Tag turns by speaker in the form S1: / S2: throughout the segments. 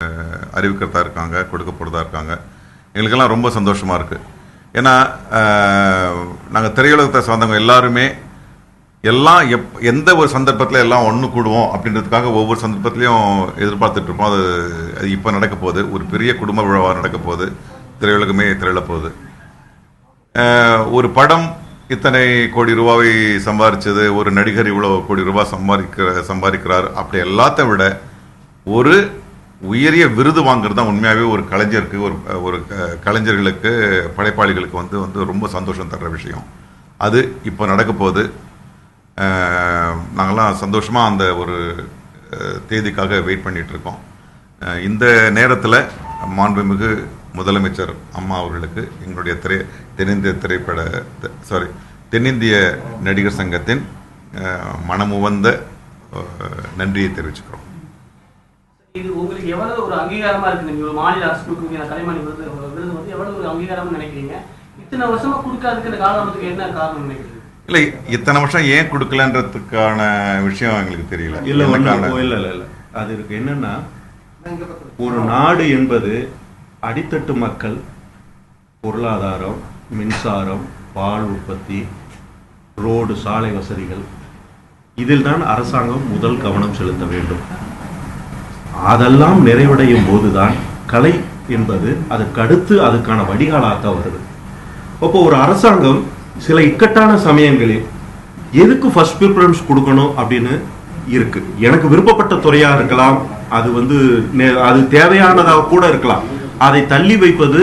S1: அறிவிக்கிறதா இருக்காங்க, கொடுக்க போகிறதா இருக்காங்க. எங்களுக்கெல்லாம் ரொம்ப சந்தோஷமாக இருக்குது. ஏன்னா நாங்கள் திரையுலகத்தை சார்ந்தவங்க எல்லாருமே எல்லாம் எந்த ஒரு சந்தர்ப்பத்தில் எல்லாம் ஒன்று கூடுவோம் அப்படின்றதுக்காக ஒவ்வொரு சந்தர்ப்பத்திலையும் எதிர்பார்த்துட்ருப்போம். அது இப்போ நடக்க போகுது. ஒரு பெரிய குடும்ப விழாவாக நடக்க போகுது. திரையுலகமே திரள போகுது. ஒரு படம் இத்தனை கோடி ரூபாவை சம்பாதிச்சது, ஒரு நடிகர் இவ்வளோ கோடி ரூபாய் சம்பாதிக்கிறார், அப்படி எல்லாத்த விட ஒரு உயரிய விருது வாங்குறது தான் உண்மையாகவே ஒரு கலைஞருக்கு, ஒரு கலைஞர்களுக்கு, படைப்பாளிகளுக்கு வந்து ரொம்ப சந்தோஷம் தர்ற விஷயம். அது இப்போ நடக்க போகுது. நாங்கள்லாம் சந்தோஷமாக அந்த ஒரு தேதிக்காக வெயிட் பண்ணிகிட்ருக்கோம். இந்த நேரத்தில் மாண்புமிகு முதலமைச்சர் அம்மா அவர்களுக்கு எங்களுடைய தென்னிந்திய நடிகர் சங்கத்தின் மனமுவந்த நன்றியை தெரிவிச்சுக்கிறோம்.
S2: இது உங்களுக்கு எவ்வளவு ஒரு அங்கீகாரமா இருக்கு? நீங்க ஒரு மாநில அரசு கொடுக்குறீங்க, கலைமணி விருது வந்து எவ்வளவு ஒரு அங்கீகாரம் நினைக்கிறீங்க? இத்தனை வருஷமா கொடுக்காததுக்கு இந்த காலத்துக்கு என்ன காரணம் நினைக்கிறீங்க?
S1: இல்லை, இத்தனை வருஷம் ஏன் கொடுக்கலன்றதுக்கான விஷயம் எங்களுக்கு தெரியல.
S3: இல்லை அது இருக்கு. என்னன்னா, ஒரு நாடு என்பது அடித்தட்டு மக்கள், பொருளாதாரம், மின்சாரம், பால் உற்பத்தி, ரோடு, சாலை வசதிகள், இதில் தான் அரசாங்கம் முதல் கவனம் செலுத்த வேண்டும். அதெல்லாம் நிறைவடையும் போதுதான் கலை என்பது அதற்கடுத்து அதுக்கான வடிகாலாக வருது. அப்போ ஒரு அரசாங்கம் சில இக்கட்டான சமயங்களில் எதுக்கு ஃபர்ஸ்ட் ப்ரிஃபரன்ஸ் கொடுக்கணும் அப்படின்னு இருக்கு. எனக்கு விருப்பப்பட்ட துறையாக இருக்கலாம், அது தேவையானதாக கூட இருக்கலாம். அதை தள்ளி வைப்பது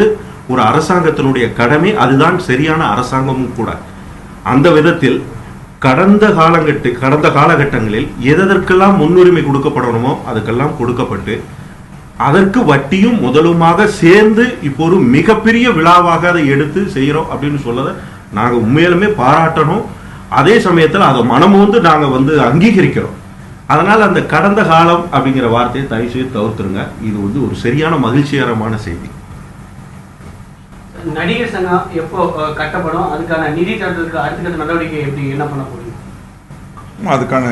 S3: ஒரு அரசாங்கத்தினுடைய கடமை. அதுதான் சரியான அரசாங்கமும் கூட. அந்த விதத்தில் கடந்த காலகட்டங்களில் எதற்கெல்லாம் முன்னுரிமை கொடுக்கப்படணுமோ அதுக்கெல்லாம் கொடுக்கப்பட்டு, அதற்கு வட்டியும் முதலுமாக சேர்ந்து இப்போ ஒரு மிகப்பெரிய விழாவாக அதை எடுத்து செய்கிறோம் அப்படின்னு சொல்லதை நாங்கள் உண்மையிலுமே பாராட்டணும். அதே சமயத்தில் அதை மனமுந்து நாங்கள் அங்கீகரிக்கிறோம். அதனால் அந்த கடந்த காலம் அப்படிங்கிற வார்த்தையை தயவு செய்து தவிர்த்துருங்க. இது ஒரு சரியான மகிழ்ச்சிகரமான செய்தி.
S2: நடிகர் சங்கம் எப்போ கட்டப்படும்? அதுக்கான நிதி திரட்டுறதுக்கு அடுத்த கட்ட நடவடிக்கை எப்படி, என்ன பண்ண போறீங்க?
S1: அதுக்கான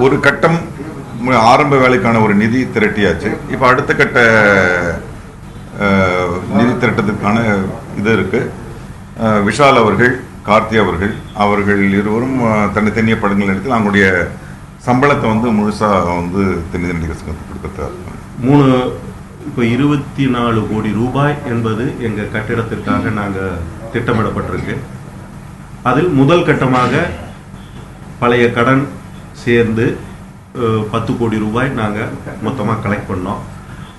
S1: ஒரு கட்டம் ஆரம்ப வேலைக்கான ஒரு நிதி திரட்டியாச்சு. இப்போ அடுத்த கட்ட நிதி திரட்டத்துக்கான இது இருக்கு. விஷால் அவர்கள், கார்த்தி அவர்கள் இருவரும் தனித்தனிய படங்கள் எடுத்து அவங்களுடைய சம்பளத்தை முழுசா தென்னிந்திய நடிகர் சங்கத்துக்கு கொடுக்க
S3: இப்போ 24 கோடி ரூபாய் என்பது எங்கள் கட்டிடத்திற்காக நாங்கள் திட்டமிடப்பட்டிருக்கு. அதில் முதல் கட்டமாக பழைய கடன் சேர்ந்து 10 கோடி ரூபாய் நாங்கள் மொத்தமாக கலெக்ட் பண்ணோம்.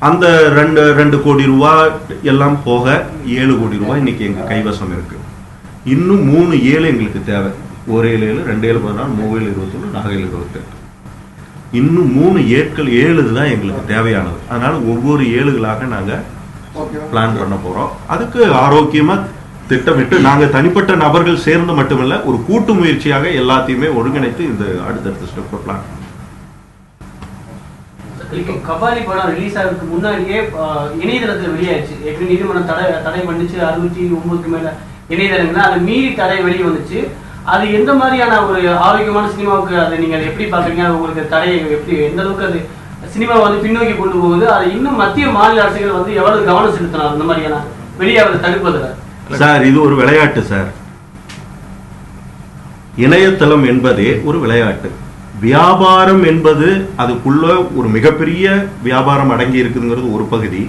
S3: அந்த 2 கோடி ரூபாய் எல்லாம் போக 7 கோடி ரூபாய் இன்னைக்கு எங்கள் கைவசம் இருக்கு. இன்னும் 3 7 எங்களுக்கு தேவை. 1 7 2 7 14 3 7 21 4 7 28. இன்னும் 3 7 தான் எங்களுக்கு தேவையானது. அதனால ஒவ்வொரு 7களாக நாங்கள் பிளான் பண்ண போறோம். அதுக்கு ஆரோக்கியமா திட்டமிட்டு நாங்கள் தனிப்பட்ட நபர்கள் சேர்ந்து மட்டுமல்ல, ஒரு கூட்டு முயற்சியாக எல்லாத்தையுமே ஒருங்கிணைத்து இந்த அடுத்தடுத்த ஸ்டெப் பிளான்.
S2: கபாலி படம் ரிலீஸ் ஆகிறதுக்கு முன்னாடியே இணையதளத்தில் வெளியாச்சு. எப்படி நீதிமன்றம் தடை பண்ணிச்சு 69க்கு மேல இணையதளங்கள், அதை மீறி தடை வெளியே வந்துச்சு. அது எந்த மாதிரியான ஒரு ஆரோக்கியமான சினிமாவுக்கு அதை நீங்கள் எப்படி பார்க்குறீங்க? உங்களுக்கு தடையை எப்படி, எந்த அளவுக்கு அது சினிமாவை பின்னோக்கி கொண்டு போகுது? அதை இன்னும் மத்திய மாநில அரசுகள் எவ்வளவு கவனம் செலுத்தணும் அந்த மாதிரியான வெளியாவதை தடுப்பதில்?
S3: சார், இது ஒரு விளையாட்டு சார். இணையதளம் என்பதே ஒரு விளையாட்டு. வியாபாரம் என்பது அதுக்குள்ள ஒரு மிகப்பெரிய வியாபாரம் அடங்கி இருக்குங்கிறது ஒரு பகுதி.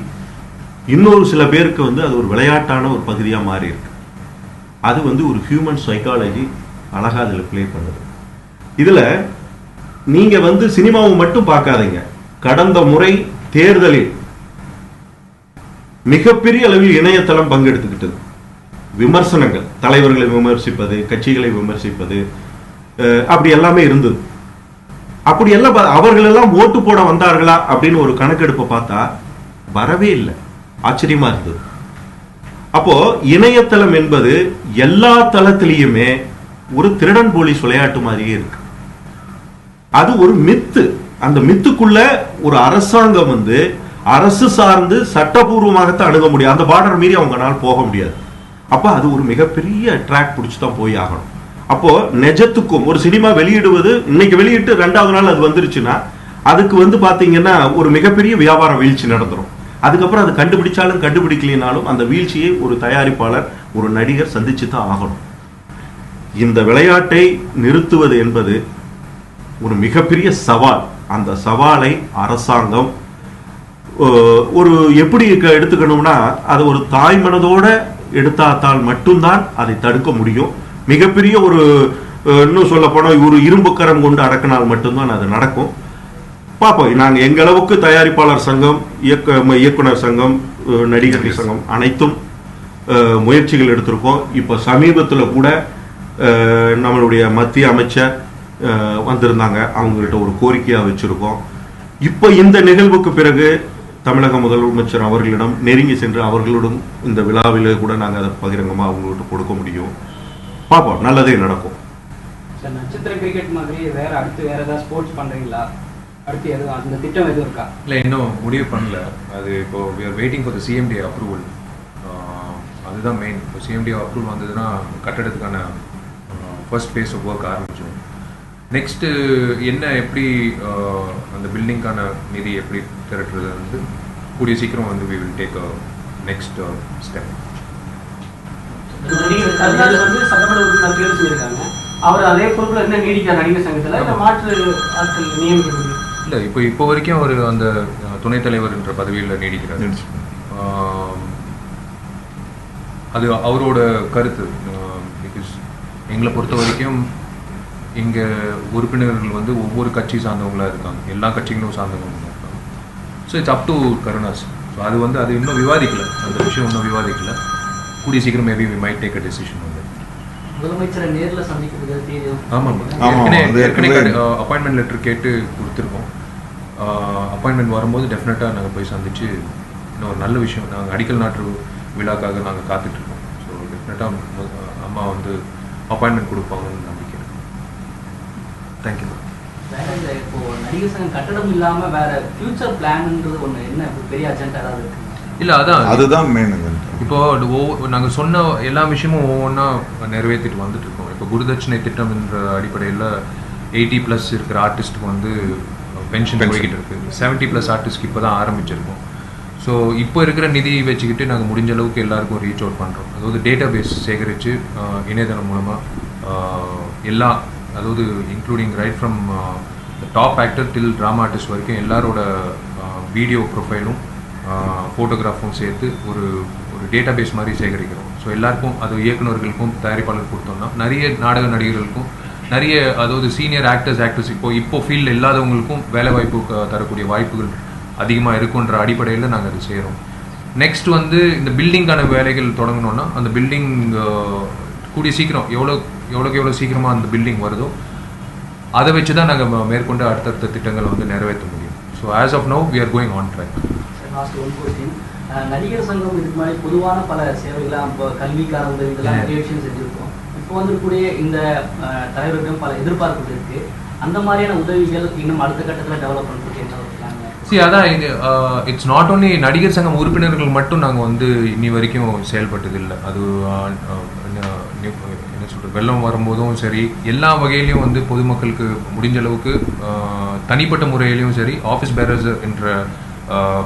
S3: இன்னொரு சில பேருக்கு அது ஒரு விளையாட்டான ஒரு பகுதியாக மாறி இருக்கு. அது ஒரு ஹியூமன் சைக்காலஜி அழகா அதில் பிளே பண்ணுது. இதுல நீங்க சினிமாவை மட்டும் பார்க்காதீங்க. கடந்த முறை தேர்தலில் மிகப்பெரிய அளவில் இணையதளம் பங்கெடுத்துக்கிட்டது. விமர்சனங்கள், தலைவர்களை விமர்சிப்பது, கட்சிகளை விமர்சிப்பது, அப்படி எல்லாமே இருந்தது. அப்படி எல்லாம் அவர்கள் எல்லாம் ஓட்டு போட வந்தார்களா அப்படின்னு ஒரு கணக்கெடுப்பை பார்த்தா வரவே இல்லை. ஆச்சரியமா இருந்தது. அப்போ இணையதளம் என்பது எல்லா தளத்திலையுமே ஒரு திருடன் போலீஸ் விளையாட்டு மாதிரியே இருக்கு. அது ஒரு மித்து. அந்த மித்துக்குள்ள ஒரு அரசாங்கம் அரசு சார்ந்து சட்டபூர்வமாகத்தான் அணுக முடியும். அந்த பார்டர் மீறி அவங்களால போக முடியாது. அப்ப அது ஒரு மிகப்பெரிய ட்ராக் பிடிச்சுதான் போய் ஆகணும். அப்போ நிஜத்துக்கும் ஒரு சினிமா வெளியிடுவது, இன்னைக்கு வெளியிட்டு 2வது நாள் அது வந்துருச்சுன்னா அதுக்கு வந்து பார்த்தீங்கன்னா ஒரு மிகப்பெரிய வியாபார வீழ்ச்சி நடந்துடும். அதுக்கப்புறம் அது கண்டுபிடிச்சாலும் கண்டுபிடிக்கலினாலும் அந்த வீழ்ச்சியை ஒரு தயாரிப்பாளர், ஒரு நடிகர் சந்திச்சு தான் ஆகணும். இந்த விளையாட்டை நிறுத்துவது என்பது ஒரு மிகப்பெரிய சவால். அந்த சவாலை அரசாங்கம் ஒரு எப்படி எடுத்துக்கணும்னா, அது ஒரு தாய் மனதோட எடுத்தால் மட்டும்தான் அதை தடுக்க முடியும். மிகப்பெரிய ஒரு இன்னும் சொல்ல போனால் ஒரு இரும்புக்கரம் கொண்டு அடக்கினால் மட்டும்தான் அது நடக்கும். பார்ப்போம். நாங்கள் எங்களவுக்கு தயாரிப்பாளர் சங்கம், இயக்குனர் சங்கம், நடிகர்கள் சங்கம் அனைத்தும் முயற்சிகள் எடுத்திருக்கோம். இப்போ சமீபத்தில் கூட நம்மளுடைய மத்திய அமைச்சர் வந்திருந்தாங்க. அவங்கள்ட்ட ஒரு கோரிக்கையாக வச்சிருக்கோம். இப்போ இந்த நிகழ்வுக்கு பிறகு தமிழக முதலமைச்சர் அவர்களிடம் நெருங்கி சென்று அவர்களுடன் இந்த விழாவிலே கூட நாங்கள் அதை பகிரங்கமாக அவங்கள்ட்ட கொடுக்க முடியும். பார்ப்போம், நல்லதே நடக்கும்.
S4: நட்சத்திர கிரிக்கெட் மாதிரி அடுத்து வேற ஏதாவது ஸ்போர்ட்ஸ் பண்றீங்களா? அடுத்து எதுவும் அந்த திட்டம் எதுவும் இருக்கா?
S5: இல்லை, இன்னும் முடிவு பண்ணல. அது இப்போ we are waiting for the CMD approval. அதுதான் மெயின். இப்போ CMD அப்ரூவல் வந்ததுன்னா கட்டடத்துக்கான ஃபர்ஸ்ட் ஃபேஸ் ஆஃப் ஒர்க் ஆரம்பிச்சிடும். நெக்ஸ்ட்டு என்ன எப்படி அந்த பில்டிங்கான நிதி எப்படி திரட்டுறது வந்து கூடிய சீக்கிரம் வந்து we will take a next step.
S2: நடிகர் கருணாநிதி வந்து சட்டமன்ற உறுப்பினர் தேர்வு செஞ்சிருக்காங்க. அவர் அதே பொறுப்புல என்ன நீடிக்க நடிகர் சங்கத்தில் இல்லை மாற்று ஆட்கள் நியமிக்க?
S5: இல்லை, இப்போ வரைக்கும் அவர் அந்த துணைத் தலைவர் என்ற பதவியில் நீடிக்கிறார். அது அவரோட கருத்து. பிகாஸ் எங்களை பொறுத்த வரைக்கும் இங்கே உறுப்பினர்கள் வந்து ஒவ்வொரு கட்சி சார்ந்தவங்களாக இருக்காங்க, எல்லா கட்சிகளும் சார்ந்தவங்க இருக்காங்க. So it's up to Karunas. So அது இன்னும் விவாதிக்கல, அந்த விஷயம் இன்னும் விவாதிக்கல. கூடிய சீக்கிரம் maybe we might take a decision வந்து.
S4: முதலமைச்சரை நேரில் சந்திக்கிறது.
S5: ஆமாம், ஏற்கனவே அப்பாயின்மெண்ட் லெட்டர் கேட்டு கொடுத்துருக்கோம். அப்பாயின்மெண்ட் வரும்போது டெஃபினட்டாக நாங்கள் போய் சந்தித்து இன்னும் ஒரு நல்ல விஷயம், நாங்கள் அடிக்கல் நாட்டு விழாக்காக நாங்கள் காத்துட்ருக்கோம். ஸோ டெஃபினட்டாக அம்மா வந்து அப்பாயின்மெண்ட் கொடுப்பாங்கன்னு நம்பிக்கை. தேங்க்யூ.
S4: வேற இல்லை, இப்போ நடிகர் சங்கம் கட்டடம் இல்லாமல் வேற ஃபியூச்சர் பிளான்ன்றது ஒன்று என்ன பெரிய அஜெண்டா ஏதாவது இருக்கு?
S5: இல்லை,
S1: அதுதான் மெயின்.
S5: இப்போ நாங்கள் சொன்ன எல்லா விஷயமும் ஒவ்வொன்றா நிறைவேற்றிட்டு வந்துட்டு இருக்கோம். இப்போ குருதட்சணை திட்டம் என்ற அடிப்படையில் 80+ இருக்கிற ஆர்டிஸ்ட்டுக்கு வந்து பென்ஷன் போய்கிட்டு இருக்கு. 70+ ஆர்டிஸ்ட்க்கு இப்போ தான் ஆரம்பிச்சிருக்கோம். ஸோ இப்போ இருக்கிற நிதி வச்சுக்கிட்டு நாங்கள் முடிஞ்ச அளவுக்கு எல்லாருக்கும் ரீச் அவுட் பண்ணுறோம். அதாவது டேட்டா பேஸ் சேகரித்து இணையதளம் மூலமாக அதாவது including right from top actor till drama artist வரைக்கும் எல்லாரோட வீடியோ ப்ரொஃபைலும் ஃபோட்டோகிராஃபும் சேர்த்து ஒரு டேட்டா பேஸ் மாதிரி சேகரிக்கிறோம். ஸோ எல்லாருக்கும், அது இயக்குநர்களுக்கும் தயாரிப்பாளர் கொடுத்தோம்னா நிறைய நாடக நடிகர்களுக்கும் நிறைய, அதாவது சீனியர் ஆக்டர்ஸ் இப்போ ஃபீல்டில் இல்லாதவங்களுக்கும் வேலை வாய்ப்பு தரக்கூடிய வாய்ப்புகள் அதிகமாக இருக்குன்ற அடிப்படையில் நாங்கள் அது செய்கிறோம். நெக்ஸ்ட் வந்து இந்த பில்டிங்கான வேலைகள் தொடங்கணுன்னா அந்த பில்டிங் கூடிய சீக்கிரம் எவ்வளோ சீக்கிரமாக அந்த பில்டிங் வருதோ அதை வச்சு தான் நாங்கள் மேற்கொண்டு அடுத்தடுத்த திட்டங்களை வந்து நிறைவேற்ற முடியும். So as of now we are going on track.
S4: Last one question. நடிகர் சங்கம் இதுக்கு மாதிரி பொதுவான பல சேவைகளாக இப்போ கல்விக்கான உதவிகளாக நிறைய விஷயம் செஞ்சுருக்கோம். இப்போ வந்துக்கூடிய இந்த தலைவர்களிடம் பல எதிர்பார்ப்புகள் இருக்குது. அந்த மாதிரியான உதவிகள் இன்னும் அடுத்த கட்டத்தில் டெவலப் பண்ணுறதுக்கு என்ன ஒரு பிளான்?
S5: அதான் இது இட்ஸ் நாட் ஓன்லி நடிகர் சங்கம் உறுப்பினர்கள் மட்டும் நாங்கள் வந்து இன்னி வரைக்கும் செயல்பட்டது இல்லை. அது என்ன சொல்கிறது, வெள்ளம் வரும்போதும் சரி, எல்லா வகையிலையும் வந்து பொதுமக்களுக்கு முடிஞ்ச அளவுக்கு தனிப்பட்ட முறையிலையும் சரி, ஆஃபீஸ் பேரர்ஸ் என்ற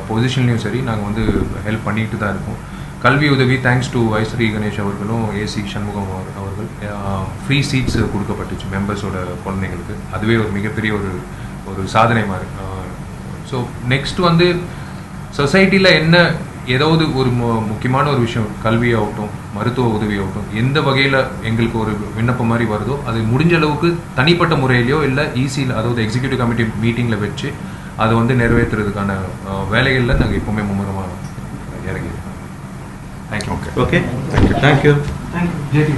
S5: பொசிஷன்லையும் சரி நாங்கள் வந்து ஹெல்ப் பண்ணிட்டு தான் இருக்கோம். கல்வி உதவி தேங்க்ஸ் டு வைஸ்ரீ கணேஷ் அவர்களும் ஏசி சண்முகம் அவர்கள் ஃப்ரீ சீட்ஸ் கொடுக்கப்பட்டுச்சு மெம்பர்ஸோட குழந்தைங்களுக்கு. அதுவே ஒரு மிகப்பெரிய ஒரு சாதனை மாதிரி. ஸோ நெக்ஸ்ட் வந்து சொசைட்டியில் என்ன ஏதாவது ஒரு முக்கியமான ஒரு விஷயம், கல்வியாகட்டும் மருத்துவ உதவியாகட்டும், எந்த வகையில் எங்களுக்கு ஒரு விண்ணப்பம் மாதிரி வருதோ அது முடிஞ்ச அளவுக்கு தனிப்பட்ட முறையிலையோ இல்லை ஈஸியில், அதாவது எக்ஸிக்யூட்டிவ் கமிட்டி மீட்டிங்கில் வச்சு அதை வந்து நிறைவேற்றுறதுக்கான வேலைகளில் நாங்கள் எப்போவுமே மும்முரமாக இறங்கியிருக்கோம். Thank you.
S3: Okay, thank you.
S2: Thank you.
S5: JD